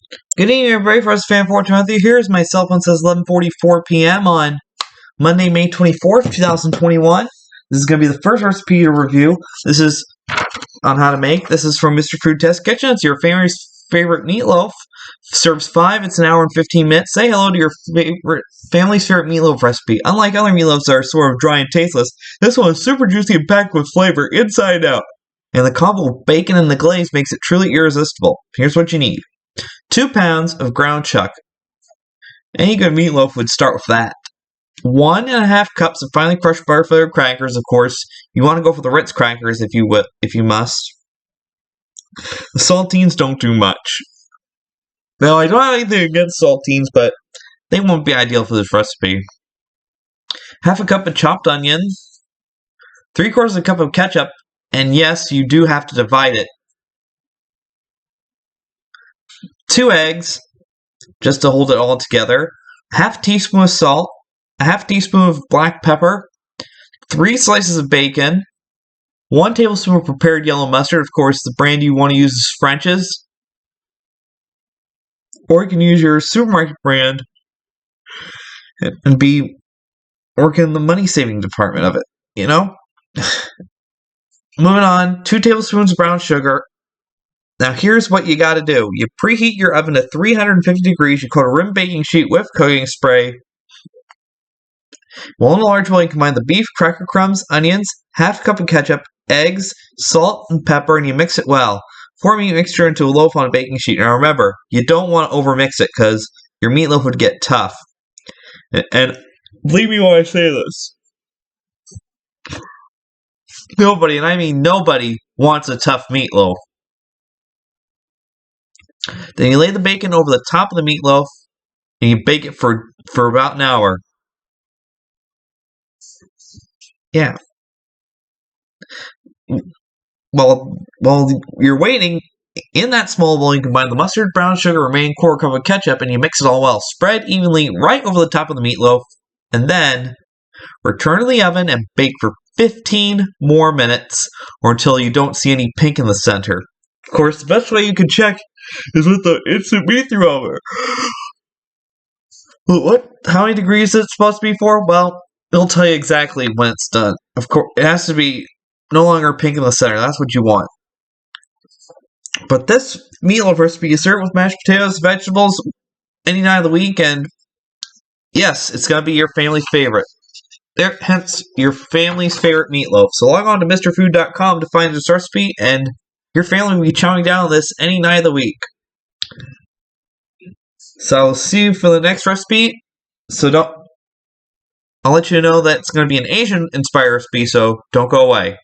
Good evening, everybody. For us, Fan 420, here's my cell phone says 11:44 p.m. on Monday, May 24th, 2021. This is going to be the first recipe to review. This is on how to make. This is from Mr. Food Test Kitchen. It's your family's favorite meatloaf. Serves 5. It's an hour and 15 minutes. Say hello to your family's favorite meatloaf recipe. Unlike other meatloafs that are sort of dry and tasteless, this one is super juicy and packed with flavor inside out. And the combo of bacon and the glaze makes it truly irresistible. Here's what you need. 2 pounds of ground chuck. Any good meatloaf would start with that. 1.5 cups of finely crushed butter-flavored crackers. Of course, you want to go for the Ritz crackers if you must. The saltines don't do much. Now, I don't have anything against saltines, but they won't be ideal for this recipe. 1/2 cup of chopped onion. 3/4 cup of ketchup. And yes, you do have to divide it. 2 eggs, just to hold it all together. 1/2 teaspoon of salt. 1/2 teaspoon of black pepper. 3 slices of bacon. 1 tablespoon of prepared yellow mustard. Of course, the brand you want to use is French's. Or you can use your supermarket brand and be working in the money-saving department of it, you know? Moving on, 2 tablespoons of brown sugar. Now here's what you gotta do. You preheat your oven to 350 degrees. You coat a rim baking sheet with cooking spray. While in a large bowl, you combine the beef, cracker crumbs, onions, 1/2 cup of ketchup, eggs, salt, and pepper, and you mix it well. Pour meat mixture into a loaf on a baking sheet. Now remember, you don't want to overmix it because your meatloaf would get tough. And believe me when I say this. Nobody, and I mean nobody, wants a tough meatloaf. Then you lay the bacon over the top of the meatloaf, and you bake it for about an hour. Yeah. While you're waiting, in that small bowl, you combine the mustard, brown sugar, remaining 1/4 cup of ketchup, and you mix it all well. Spread evenly right over the top of the meatloaf, and then return to the oven and bake for 15 more minutes, or until you don't see any pink in the center. Of course, the best way you can check is with the instant meat thermometer. How many degrees is it supposed to be for? Well, it'll tell you exactly when it's done. Of course, it has to be no longer pink in the center. That's what you want. But this meatloaf recipe is served with mashed potatoes, vegetables, any night of the week, and yes, it's going to be your family's favorite. Hence, your family's favorite meatloaf. So log on to MrFood.com to find this recipe, and your family will be chowing down on this any night of the week. So I'll see you for the next recipe. I'll let you know that it's going to be an Asian-inspired recipe, so don't go away.